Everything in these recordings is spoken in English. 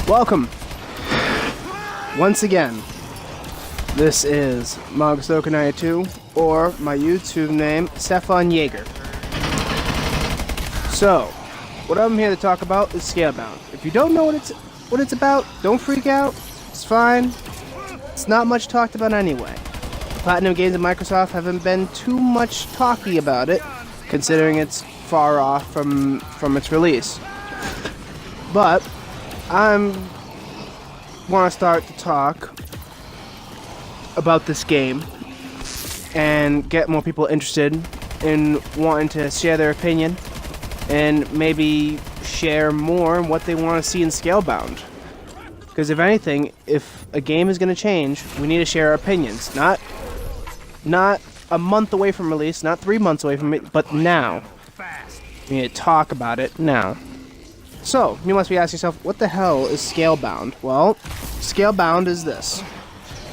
Welcome! Once again, this is Mogstoker92, or my YouTube name, Stefan Jaeger. So, what I'm here to talk about is Scalebound. If you don't know what it's about, don't freak out. It's fine. It's not much talked about anyway. Platinum Games and Microsoft haven't been too much talky about it, considering it's far off from its release. But I want to start to talk about this game and get more people interested in wanting to share their opinion and maybe share more what they want to see in Scalebound. Because if anything, if a game is going to change, we need to share our opinions. Not a month away from release, not 3 months away from it, but now. We need to talk about it now. So, you must be asking yourself, what the hell is Scalebound? Well, Scalebound is this.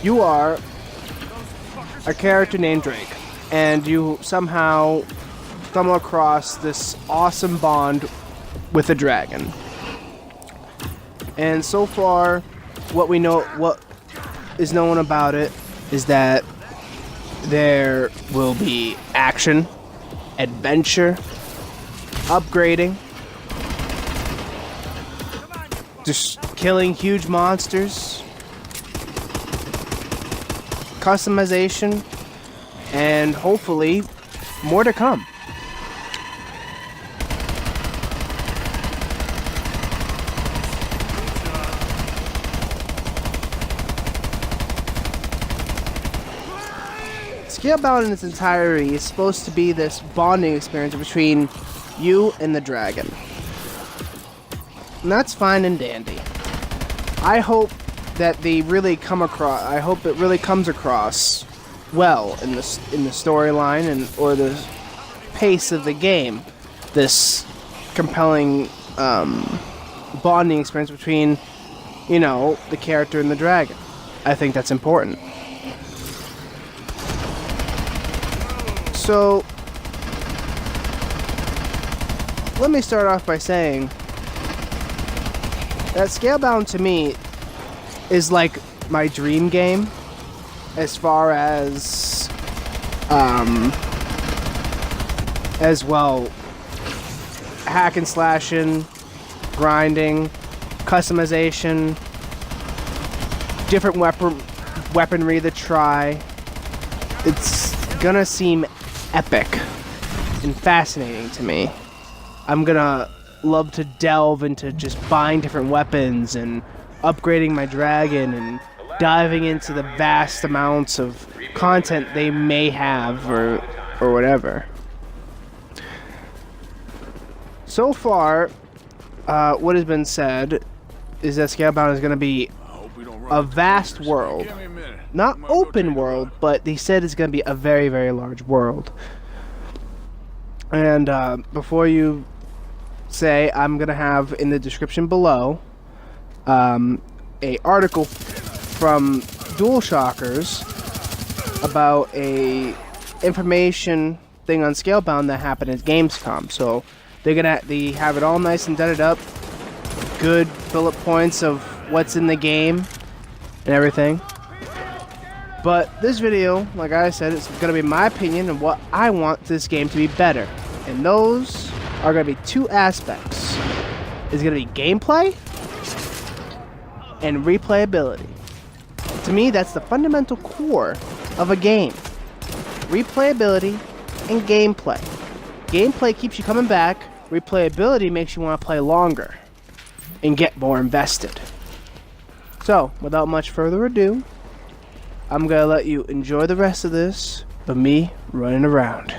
You are a character named Drake, and you somehow stumble across this awesome bond with a dragon. And so far, what is known about it is that there will be action, adventure, upgrading, just killing huge monsters, customization, and hopefully more to come. Scalebound in its entirety is supposed to be this bonding experience between you and the dragon. And that's fine and dandy. I hope that they really I hope it really comes across well in the storyline or the pace of the game. This compelling bonding experience between, the character and the dragon. I think that's important. So, let me start off by saying that Scalebound to me is like my dream game as far as well, hack and slashing, grinding, customization, different weaponry to try. It's gonna seem epic and fascinating to me. I'm gonna love to delve into just buying different weapons and upgrading my dragon and diving into the vast amounts of content they may have or whatever. So far, what has been said is that Scalebound is going to be a vast world. Not open world, but they said it's going to be a very, very large world. And before you say, I'm going to have in the description below a article from DualShockers about a information thing on Scalebound that happened at Gamescom. So they have it all nice and dudded up, good bullet points of what's in the game and everything. But this video, like I said, it's going to be my opinion of what I want this game to be better. And those are going to be two aspects. It's going to be gameplay and replayability. To me, that's the fundamental core of a game. Replayability and gameplay. Gameplay keeps you coming back. Replayability makes you want to play longer and get more invested. So, without much further ado, I'm going to let you enjoy the rest of this of me running around.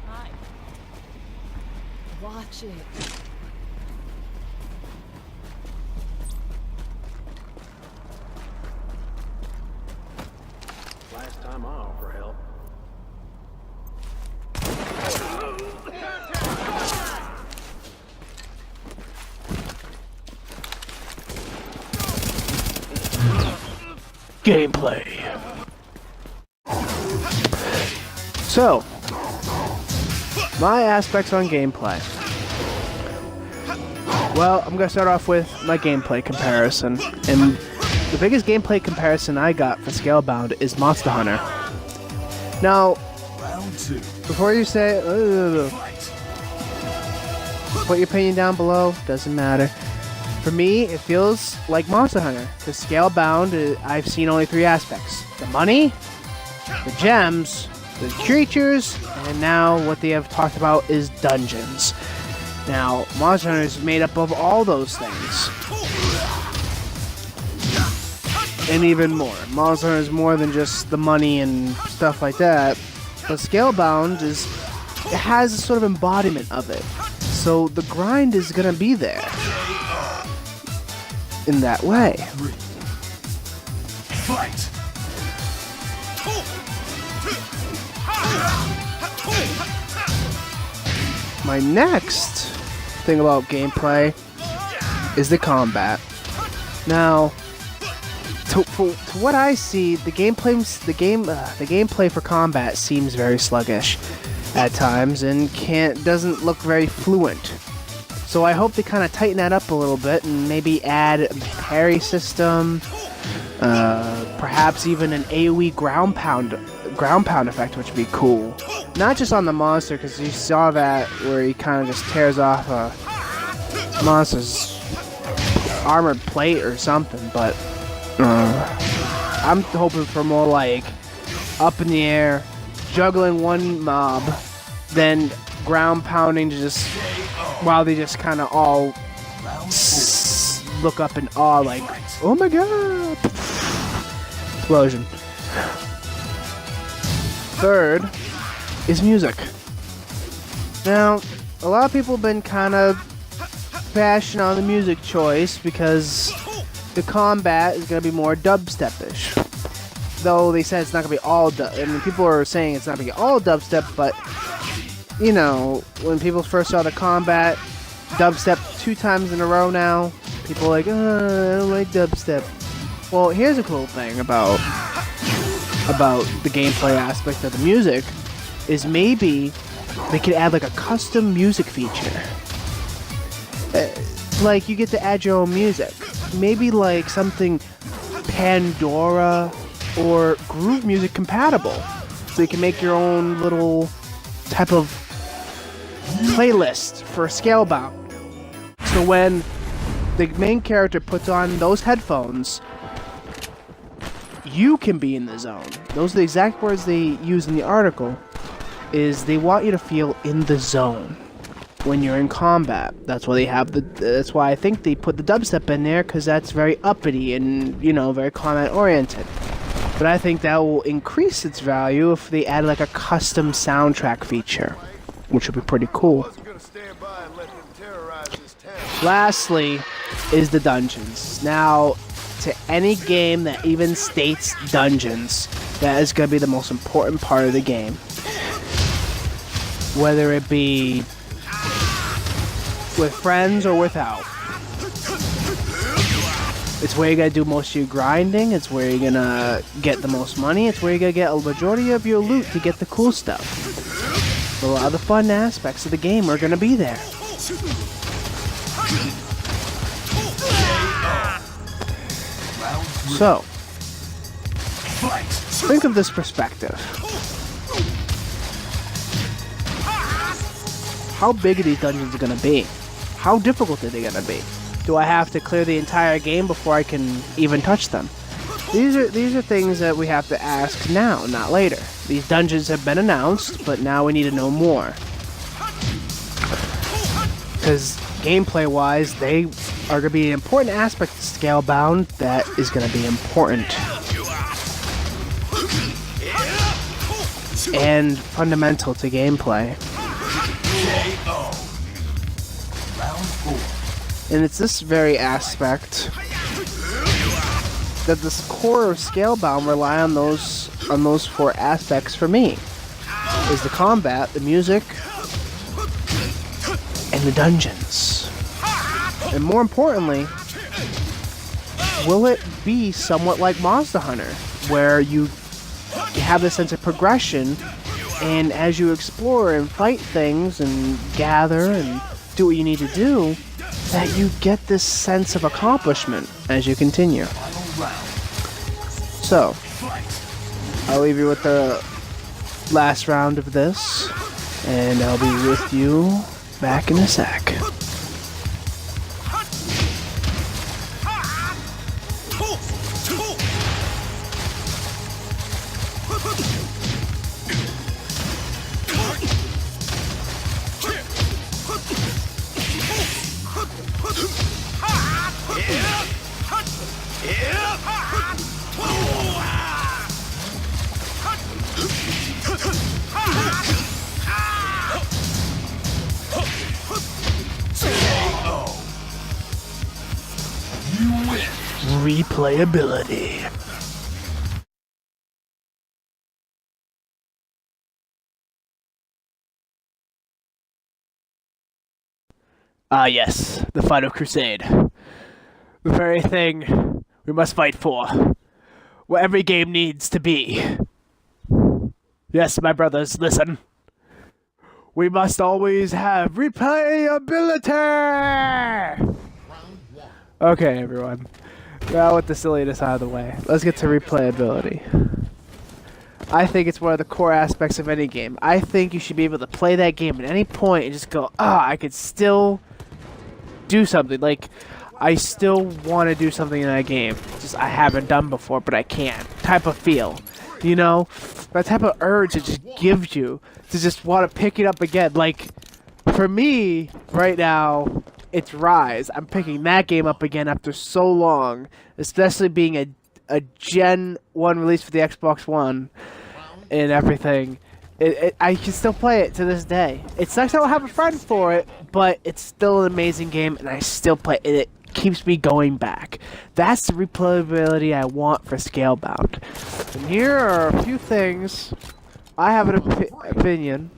Hi. Watch it. Last time I offer help. Gameplay. So, my aspects on gameplay. Well, I'm going to start off with my gameplay comparison. And the biggest gameplay comparison I got for Scalebound is Monster Hunter. Now, before you say, put your opinion down below, doesn't matter. For me, it feels like Monster Hunter. Because Scalebound, I've seen only 3 aspects. The money, the gems, the creatures, and now what they have talked about is dungeons. Now, Monster Hunter is made up of all those things. And even more. Monster Hunter is more than just the money and stuff like that. But Scalebound it has a sort of embodiment of it. So the grind is gonna be there. In that way. Fight. My next thing about gameplay is the combat. Now, to what I see, the gameplay for combat seems very sluggish at times and doesn't look very fluent. So I hope they kind of tighten that up a little bit and maybe add a parry system, perhaps even an AoE ground pound effect, which would be cool. Not just on the monster, because you saw that where he kind of just tears off a monster's armored plate or something, but I'm hoping for more like up in the air, juggling one mob, then ground pounding to just while they just kind of all look up in awe like, oh my god! Explosion. Third is music. Now, a lot of people have been kind of bashing on the music choice because the combat is going to be more dubstep-ish. Though they said it's not going to be all people are saying it's not going to be all dubstep, but you know, when people first saw the combat, dubstep 2 times in a row now, people are like, I don't like dubstep. Well, here's a cool thing about the gameplay aspect of the music, is maybe they could add like a custom music feature. Like you get to add your own music. Maybe like something Pandora or Groove Music compatible. So you can make your own little type of playlist for Scalebound. So when the main character puts on those headphones, you can be in the zone. Those are the exact words they use in the article, is they want you to feel in the zone when you're in combat. That's why they have that's why I think they put the dubstep in there, because that's very uppity and, you know, very combat oriented. But I think that will increase its value if they add like a custom soundtrack feature, which would be pretty cool. Lastly is the dungeons. Now, to any game that even states dungeons, that is going to be the most important part of the game. Whether it be with friends or without. It's where you're going to do most of your grinding, it's where you're going to get the most money, it's where you're going to get a majority of your loot to get the cool stuff. A lot of the fun aspects of the game are going to be there. So, think of this perspective. How big are these dungeons going to be? How difficult are they going to be? Do I have to clear the entire game before I can even touch them? These are things that we have to ask now, not later. These dungeons have been announced, but now we need to know more. Because gameplay-wise, they are going to be an important aspect of Scalebound that is going to be important. And fundamental to gameplay. And it's this very aspect that the core of Scalebound rely on those 4 aspects for me. Is the combat, the music, and the dungeons. And more importantly, will it be somewhat like Monster Hunter, where you have this sense of progression And as you explore and fight things and gather and do what you need to do, that you get this sense of accomplishment as you continue. So, I'll leave you with the last round of this, and I'll be with you back in a sec. Replayability. Ah yes, the fight of Crusade. The very thing we must fight for. What every game needs to be. Yes, my brothers, listen. We must always have replayability! Okay, everyone. Now with the silliness out of the way, let's get to replayability. I think it's one of the core aspects of any game. I think you should be able to play that game at any point and just go, I could still do something. Like, I still want to do something in that game. Just I haven't done before, but I can. Type of feel. You know? That type of urge it just gives you to just want to pick it up again. Like, for me, right now, it's Rise. I'm picking that game up again after so long, especially being a Gen 1 release for the Xbox One and everything. I can still play it to this day. It sucks I don't have a friend for it, but it's still an amazing game, and I still play it. It keeps me going back. That's the replayability I want for Scalebound. And here are a few things I have an opinion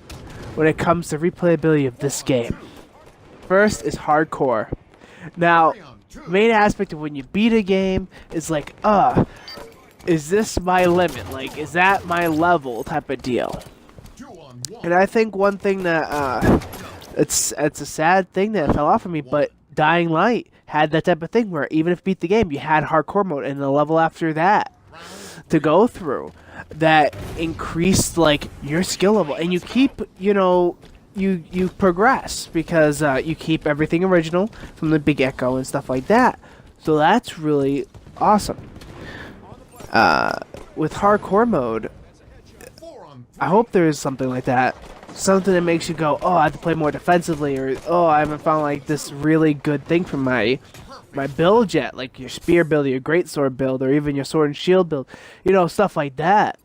when it comes to replayability of this game. First is hardcore. Now, main aspect of when you beat a game is like, is this my limit? Like, is that my level type of deal? And I think one thing that, it's a sad thing that fell off of me, but Dying Light had that type of thing where even if you beat the game, you had hardcore mode and the level after that to go through that increased, like, your skill level. And you keep, you know, you progress because you keep everything original from the Big Echo and stuff like that. So that's really awesome. With hardcore mode, I hope there is something like that. Something that makes you go, I have to play more defensively, or I haven't found like this really good thing for my build yet, like your spear build, or your greatsword build, or even your sword and shield build, you know, stuff like that.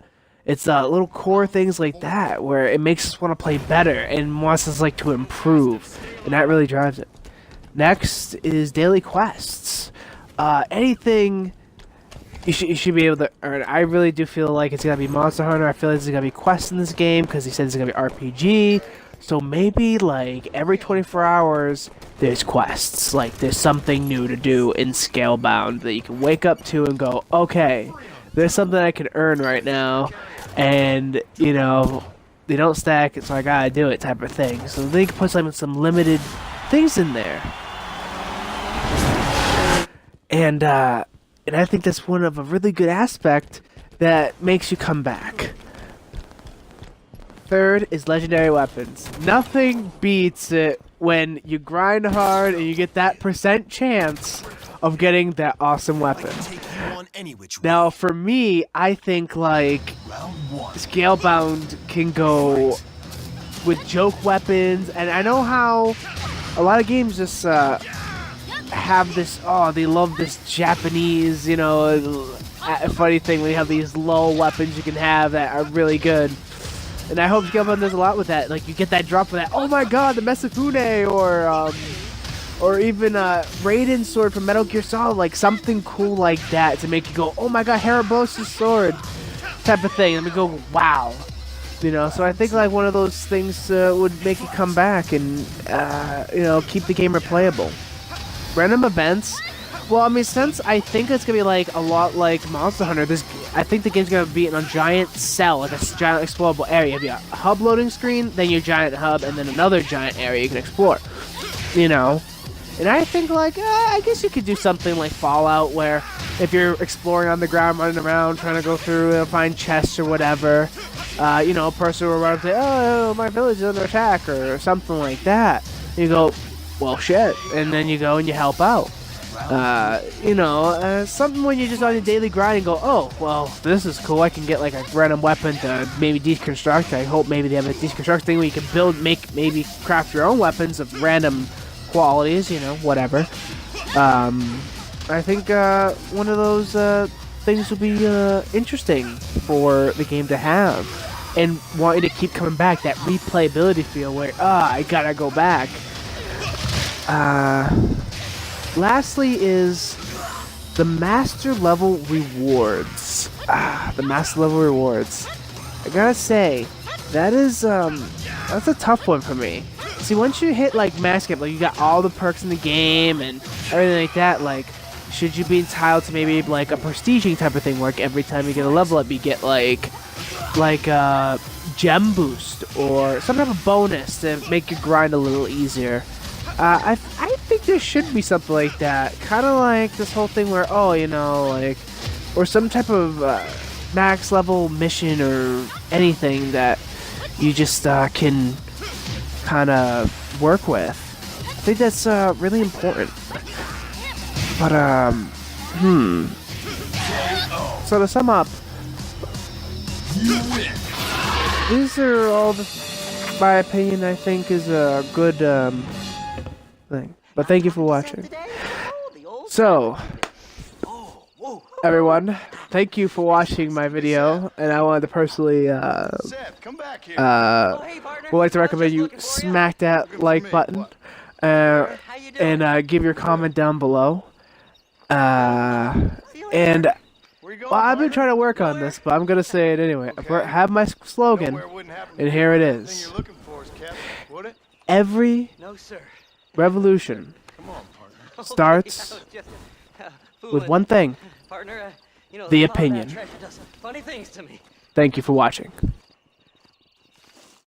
It's little core things like that where it makes us want to play better and wants us like to improve, and that really drives it. Next is daily quests. Anything you should be able to earn. I really do feel like it's gonna be Monster Hunter. I feel like there's gonna be quests in this game because he said it's gonna be RPG. So maybe like every 24 hours there's quests. Like there's something new to do in Scalebound that you can wake up to and go, okay, there's something I can earn right now, and you know they don't stack, so I gotta do it type of thing. So they can put some limited things in there, and I think that's one of a really good aspect that makes you come back. Third is legendary weapons. Nothing beats it when you grind hard and you get that % chance of getting that awesome weapon. Now, for me, I think like Scalebound can go with joke weapons, and I know how a lot of games just have this, they love this Japanese, you know, funny thing when you have these low weapons you can have that are really good. And I hope Scalebound does a lot with that. Like, you get that drop for that, oh my god, the Mesafune, or even Raiden's sword from Metal Gear Solid, like something cool like that to make you go, oh my god, Harabosa's sword, type of thing. And we go, wow. You know, so I think like one of those things would make it come back and, you know, keep the game replayable. Random events Well, I mean, since I think it's gonna be like a lot like Monster Hunter, I think the game's gonna be in a giant cell, like a giant explorable area. You have your hub loading screen, then your giant hub, and then another giant area you can explore. You know, and I think like I guess you could do something like Fallout, where if you're exploring on the ground, running around, trying to go through and find chests or whatever, you know, a person will run up and say, "Oh, my village is under attack," or something like that. You go, "Well, shit," and then you go and you help out. You know, something when you're just on your daily grind and go, oh, well, this is cool. I can get like a random weapon to maybe deconstruct. I hope maybe they have a deconstruct thing where you can maybe craft your own weapons of random qualities, you know, whatever. I think one of those things would be interesting for the game to have. And want you to keep coming back, that replayability feel where, I gotta go back. Lastly is the master level rewards. The master level rewards. I gotta say, that is that's a tough one for me. See, once you hit like max cap, like you got all the perks in the game and everything like that, like should you be entitled to maybe like a prestiging type of thing, where like, every time you get a level up, you get like a gem boost or some type of bonus to make your grind a little easier. I think there should be something like that. Kind of like this whole thing where, oh, you know, like, or some type of max level mission or anything that you just can kind of work with. I think that's really important. But, So to sum up, these are all my opinion, I think, is a good thing. But thank you for watching. So, everyone, thank you for watching my video, and I wanted to personally would like to recommend you smack that like button and give your comment down below. And well, I've been trying to work on this, but I'm gonna say it anyway. I have my slogan, and here it is. Every revolution starts with one thing: the opinion. Thank you for watching.